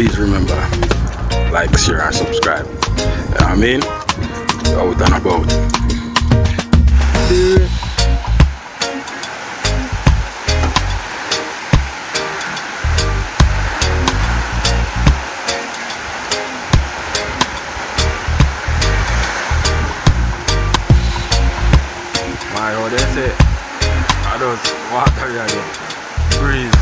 please remember, like, share and subscribe. You know what I mean? Out and about. My, what they say? I just water here, breeze.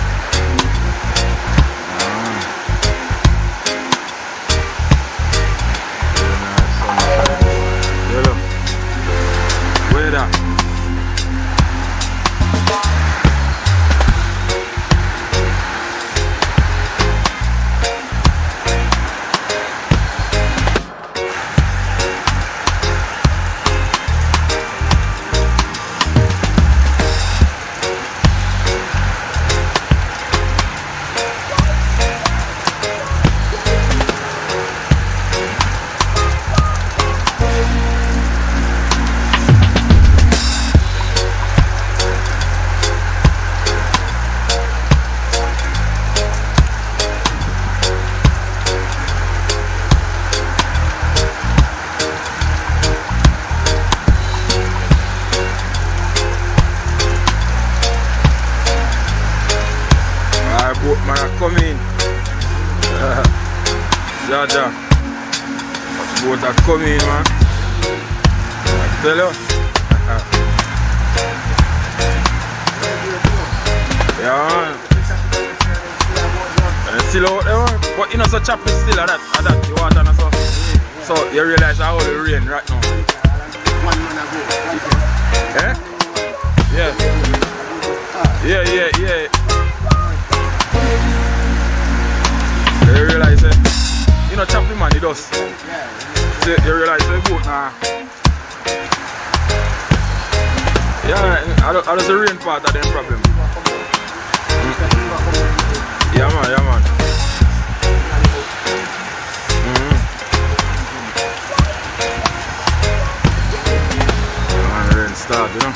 Man, I come in. Jaja. Boat are coming, man. I tell you. Yeah, man. And still out there, man. But you know, so choppy still at that, the water and so. So you realize how the rain right now. 1 month ago. Eh? Yeah. You realize it? You know, choppy man, he does. So you realize the boat now. Yeah, I don't the rain part of them problem. Yeah, man. Man, rain start, you know.